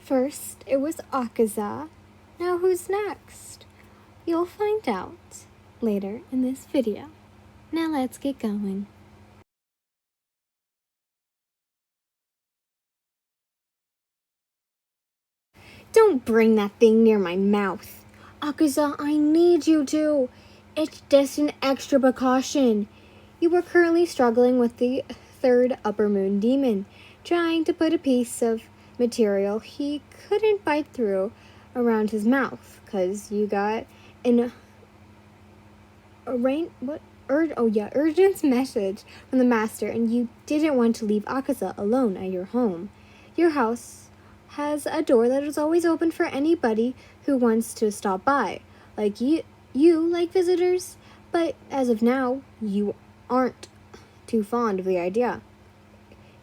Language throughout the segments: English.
First, it was Akaza. Now who's next? You'll find out later in this video. Now let's get going. Don't bring that thing near my mouth. Akaza, I need you to. It's just an extra precaution. You are currently struggling with the third upper moon demon, trying to put a piece of material he couldn't bite through around his mouth, because you got an urgent message from the master, and you didn't want to leave Akaza alone at your home. Your house has a door that is always open for anybody who wants to stop by. Like you like visitors, but as of now, you aren't too fond of the idea.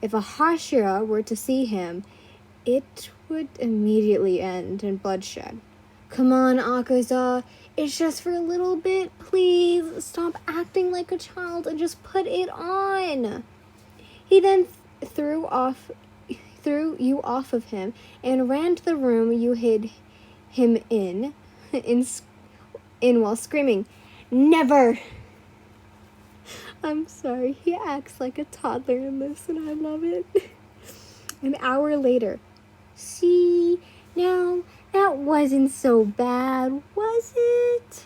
If a Hashira were to see him, it would immediately end in bloodshed. Come on, Akaza. It's just for a little bit. Please stop acting like a child and just put it on. He then threw you off of him and ran to the room you hid him in while screaming, "Never!" I'm sorry, he acts like a toddler in this and I love it. An hour later. See, now that wasn't so bad, was it?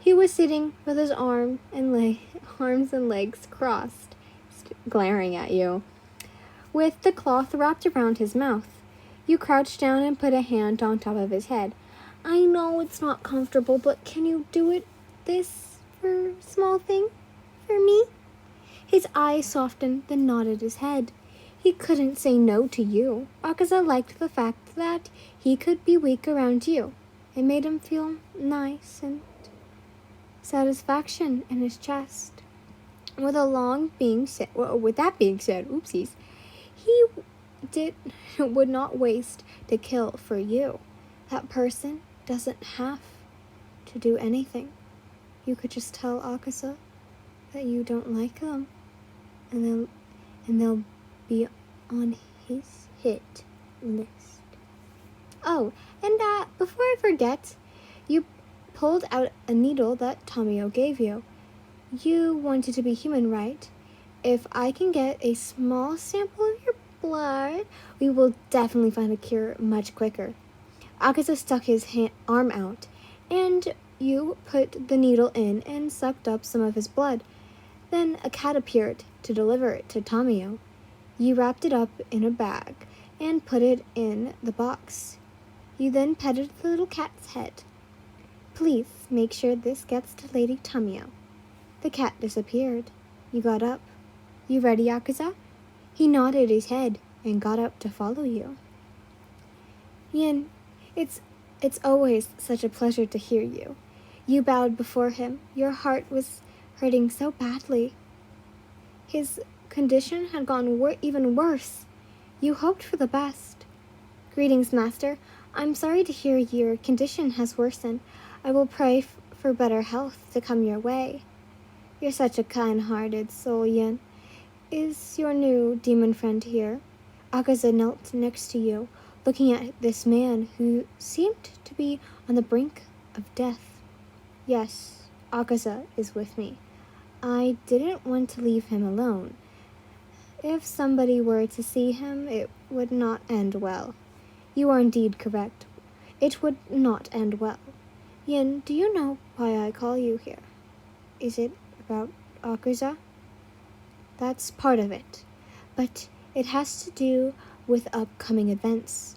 He was sitting with his arms and legs crossed, glaring at you, with the cloth wrapped around his mouth. You crouched down and put a hand on top of his head. I know it's not comfortable, but can you do this for small thing for me? His eyes softened, then nodded his head. He couldn't say no to you. Akaza liked the fact that he could be weak around you. It made him feel nice and satisfaction in his chest. With that being said, oopsies, he would not waste to kill for you. That person doesn't have to do anything. You could just tell Akaza that you don't like them, and they'll be on his hit list. Oh, and before I forget, you pulled out a needle that Tomio gave you. You wanted to be human, right? If I can get a small sample of your blood, we will definitely find a cure much quicker. Akaza stuck his arm out, and you put the needle in and sucked up some of his blood. Then a cat appeared to deliver it to Tomio. You wrapped it up in a bag and put it in the box. You then petted the little cat's head. Please make sure this gets to Lady Tomio. The cat disappeared. You got up. You ready, Akaza? He nodded his head and got up to follow you. Yin, it's always such a pleasure to hear you. You bowed before him. Your heart was hurting so badly. His condition had gone even worse. You hoped for the best. Greetings, Master. I'm sorry to hear your condition has worsened. I will pray for better health to come your way. You're such a kind-hearted soul, Yin. Is your new demon friend here? Akaza knelt next to you, looking at this man who seemed to be on the brink of death. Yes, Akaza is with me. I didn't want to leave him alone. If somebody were to see him, it would not end well. You are indeed correct. It would not end well. Yin, do you know why I call you here? Is it about Akaza? That's part of it, but it has to do with upcoming events.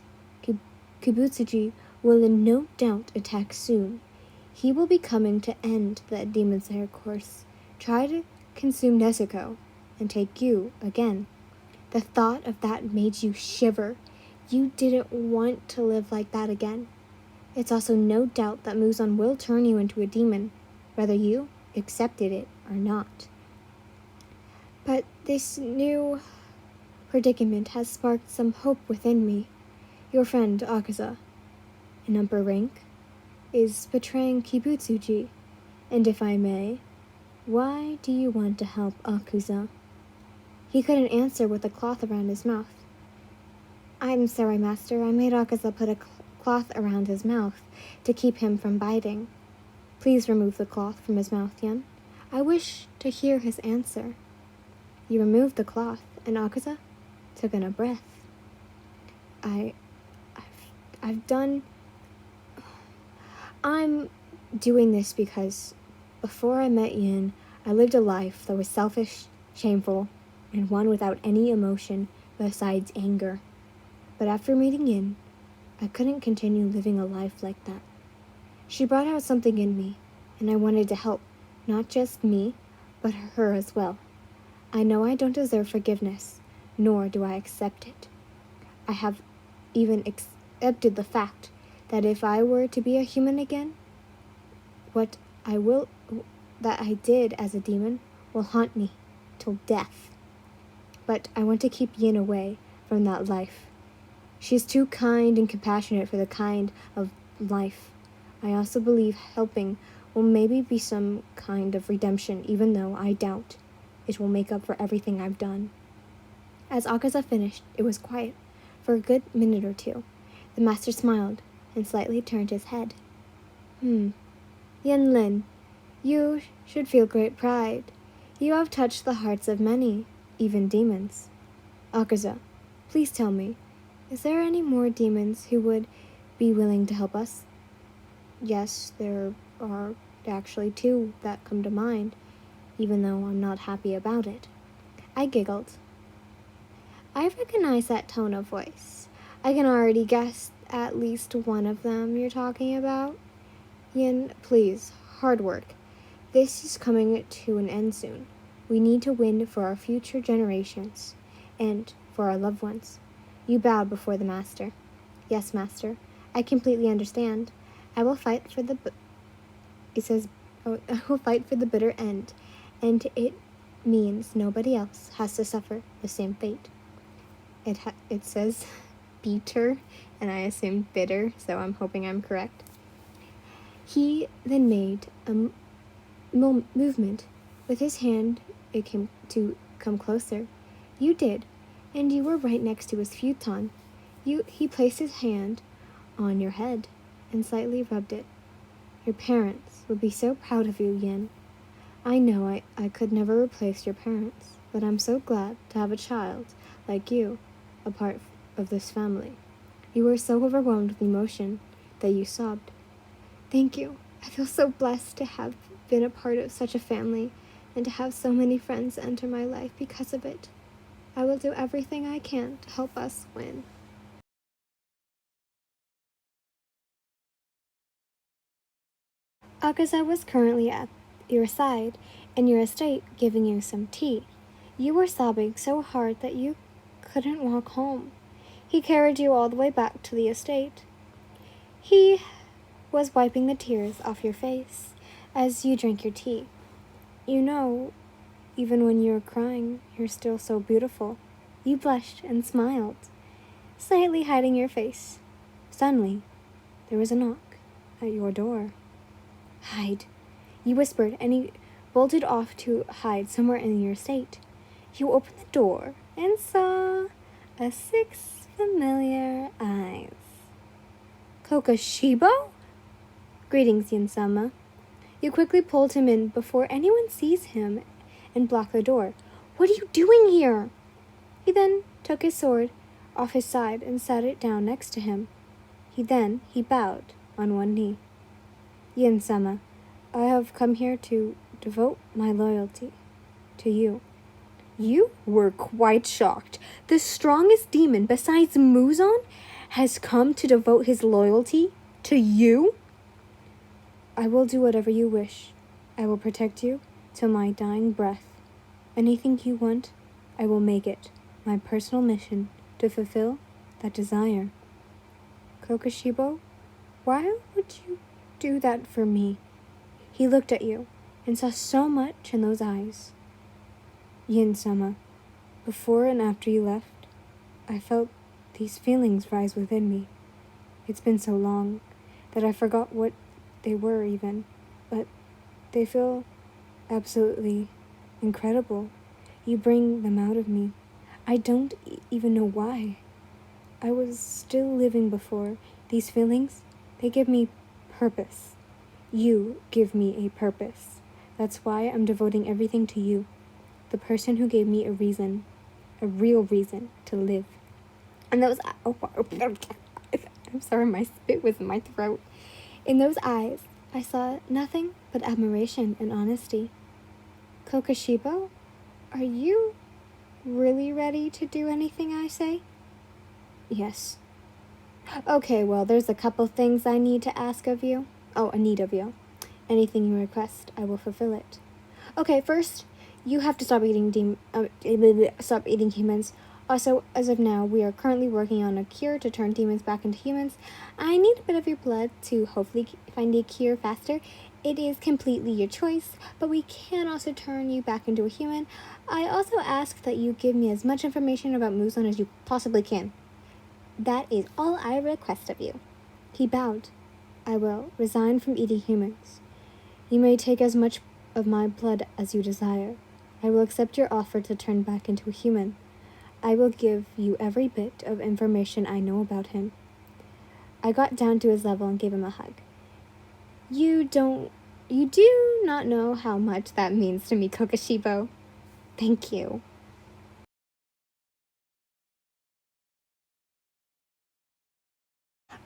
Kibutsuji will in no doubt attack soon. He will be coming to end the Demon Slayer course, try to consume Nezuko, and take you again. The thought of that made you shiver. You didn't want to live like that again. It's also no doubt that Muzan will turn you into a demon, whether you accepted it or not. But this new predicament has sparked some hope within me. Your friend, Akaza, in upper rank, is betraying Kibutsuji, and if I may, why do you want to help Akaza? He couldn't answer with a cloth around his mouth. I'm sorry, Master. I made Akaza put a cloth around his mouth to keep him from biting. Please remove the cloth from his mouth, Yen. I wish to hear his answer. You removed the cloth, and Akaza took in a breath. I'm doing this because before I met Yin, I lived a life that was selfish, shameful, and one without any emotion besides anger. But after meeting Yin, I couldn't continue living a life like that. She brought out something in me, and I wanted to help, not just me, but her as well. I know I don't deserve forgiveness, nor do I accept it. I have even accepted the fact that if I were to be a human again, what I did as a demon will haunt me till death. But I want to keep Yin away from that life. She's too kind and compassionate for the kind of life. I also believe helping will maybe be some kind of redemption, even though I doubt it will make up for everything I've done. As Akaza finished, it was quiet for a good minute or two. The master smiled and slightly turned his head. Yen Lin, you should feel great pride. You have touched the hearts of many, even demons. Akaza, please tell me, is there any more demons who would be willing to help us? Yes, there are actually 2 that come to mind, even though I'm not happy about it. I giggled. I recognize that tone of voice. I can already guess at least one of them you're talking about. Yin, please, hard work. This is coming to an end soon. We need to win for our future generations and for our loved ones. You bowed before the master. Yes, master. I completely understand. I will fight for the I will fight for the bitter end, and it means nobody else has to suffer the same fate. It says bitter, and I assumed bitter, so I'm hoping I'm correct. He then made a movement with his hand. It came to come closer. You did, and you were right next to his futon. He placed his hand on your head and slightly rubbed it. Your parents would be so proud of you, Yin. I know I could never replace your parents, but I'm so glad to have a child like you a part of this family. You were so overwhelmed with emotion that you sobbed. Thank you. I feel so blessed to have been a part of such a family and to have so many friends enter my life because of it. I will do everything I can to help us win. Akaza was currently at your side in your estate giving you some tea. You were sobbing so hard that you couldn't walk home. He carried you all the way back to the estate. He was wiping the tears off your face as you drank your tea. You know, even when you're crying, you're still so beautiful. You blushed and smiled, slightly hiding your face. Suddenly, there was a knock at your door. Hide, you whispered, and he bolted off to hide somewhere in your estate. You opened the door and saw 6 familiar eyes. Kokushibo? Greetings, Yin-sama. You quickly pulled him in before anyone sees him and blocked the door. What are you doing here? He then took his sword off his side and sat it down next to him. He bowed on one knee. Yin-sama, I have come here to devote my loyalty to you. You were quite shocked. The strongest demon besides Muzan has come to devote his loyalty to you? I will do whatever you wish. I will protect you till my dying breath. Anything you want, I will make it my personal mission to fulfill that desire. Kokushibo, why would you do that for me? He looked at you and saw so much in those eyes. Yin-sama, before and after you left, I felt these feelings rise within me. It's been so long that I forgot what they were even, but they feel absolutely incredible. You bring them out of me. I don't even know why. I was still living before. These feelings, they give me purpose. You give me a purpose. That's why I'm devoting everything to you, the person who gave me a reason, a real reason to live. And those, I'm sorry, my spit was in my throat. In those eyes, I saw nothing but admiration and honesty. Kokushibo, are you really ready to do anything I say? Yes. Okay, well, there's a couple things I need to ask of you. Oh, I need of you. Anything you request, I will fulfill it. Okay, first, you have to stop eating humans. Also, as of now, we are currently working on a cure to turn demons back into humans. I need a bit of your blood to hopefully find a cure faster. It is completely your choice, but we can also turn you back into a human. I also ask that you give me as much information about Muzan as you possibly can. That is all I request of you. He bowed. I will resign from eating humans. You may take as much of my blood as you desire. I will accept your offer to turn back into a human. I will give you every bit of information I know about him. I got down to his level and gave him a hug. You do not know how much that means to me, Kokushibo. Thank you.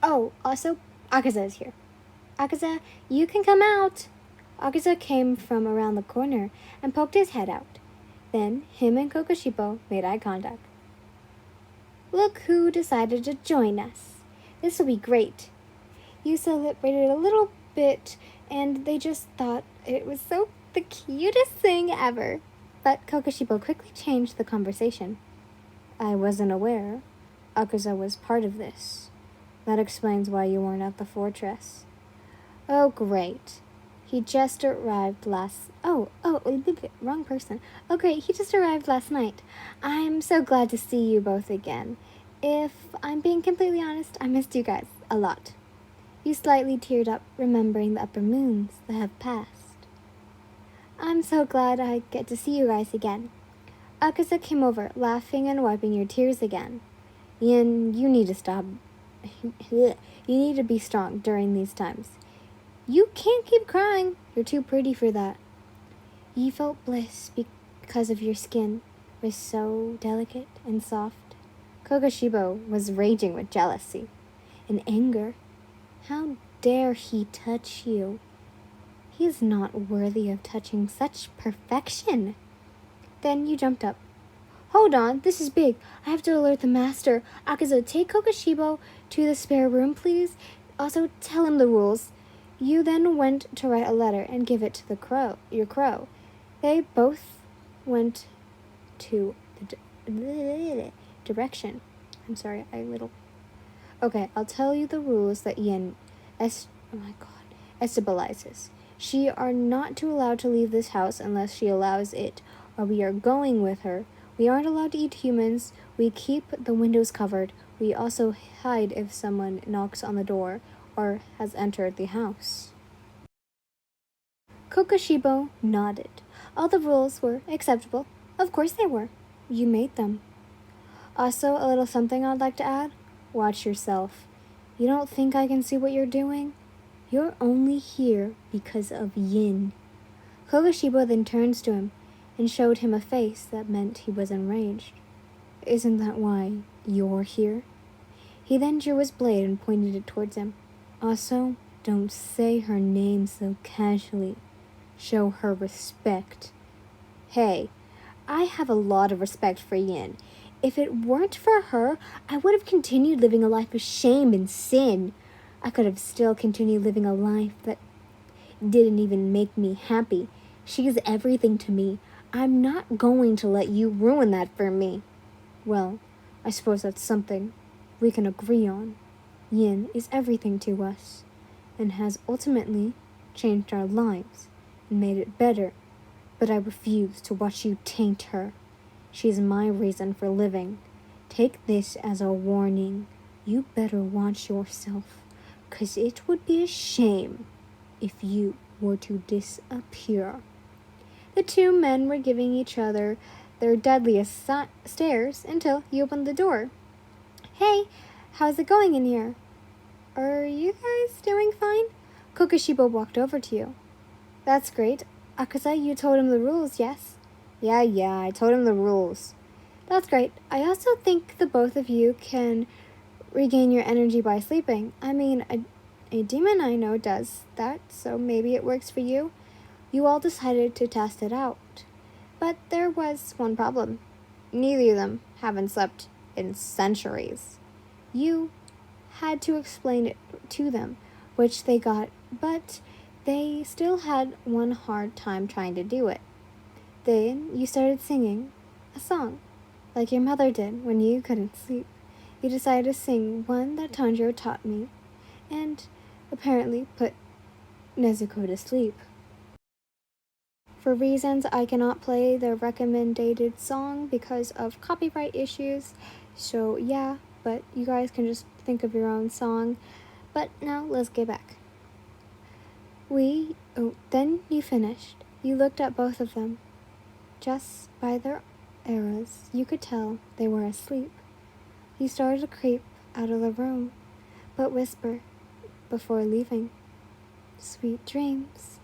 Oh, also, Akaza is here. Akaza, you can come out. Akaza came from around the corner and poked his head out. Then him and Kokushibo made eye contact. Look who decided to join us. This will be great. You celebrated a little bit, and they just thought it was the cutest thing ever. But Kokushibo quickly changed the conversation. I wasn't aware Akaza was part of this. That explains why you weren't at the fortress. Oh, great. He just arrived wrong person. Oh, great, he just arrived last night. I'm so glad to see you both again. If I'm being completely honest, I missed you guys a lot. You slightly teared up, remembering the upper moons that have passed. I'm so glad I get to see you guys again. Akaza came over, laughing and wiping your tears again. Yin, you need to stop. You need to be strong during these times. You can't keep crying. You're too pretty for that. You felt bliss because of your skin was so delicate and soft. Kokushibo was raging with jealousy and anger. How dare he touch you? He is not worthy of touching such perfection. Then you jumped up. Hold on, this is big. I have to alert the master. Akaza, take Kokushibo to the spare room, please. Also, tell him the rules. You then went to write a letter and give it to your crow. They both went to the direction. I'm sorry, Okay, I'll tell you the rules that Yen estabilizes. She are not too allowed to leave this house unless she allows it, or we are going with her. We aren't allowed to eat humans. We keep the windows covered. We also hide if someone knocks on the door or has entered the house. Kokushibo nodded. All the rules were acceptable. Of course they were. You made them. Also, a little something I'd like to add. Watch yourself. You don't think I can see what you're doing? You're only here because of Yin. Kokushibo then turns to him and showed him a face that meant he was enraged. Isn't that why you're here? He then drew his blade and pointed it towards him. Also, don't say her name so casually. Show her respect. Hey, I have a lot of respect for Yin. If it weren't for her, I would have continued living a life of shame and sin. I could have still continued living a life that didn't even make me happy. She is everything to me. I'm not going to let you ruin that for me. Well, I suppose that's something we can agree on. Yin is everything to us, and has ultimately changed our lives and made it better, but I refuse to watch you taint her. She is my reason for living. Take this as a warning. You better watch yourself, 'cause it would be a shame if you were to disappear. The two men were giving each other their deadliest stares until he opened the door. Hey, How's it going in here? Are you guys doing fine? Kokushibo walked over to you. That's great. Akaza, you told him the rules, yes? Yeah, I told him the rules. That's great. I also think the both of you can regain your energy by sleeping. I mean, a demon I know does that, so maybe it works for you. You all decided to test it out. But there was one problem. Neither of them haven't slept in centuries. You had to explain it to them, which they got, but they still had one hard time trying to do it. Then you started singing a song, like your mother did when you couldn't sleep. You decided to sing one that Tanjiro taught me, and apparently put Nezuko to sleep. For reasons I cannot play the recommended song because of copyright issues, so yeah, but you guys can just think of your own song. But now let's get back. Then you finished. You looked at both of them. Just by their auras, you could tell they were asleep. You started to creep out of the room, but whisper before leaving. Sweet dreams.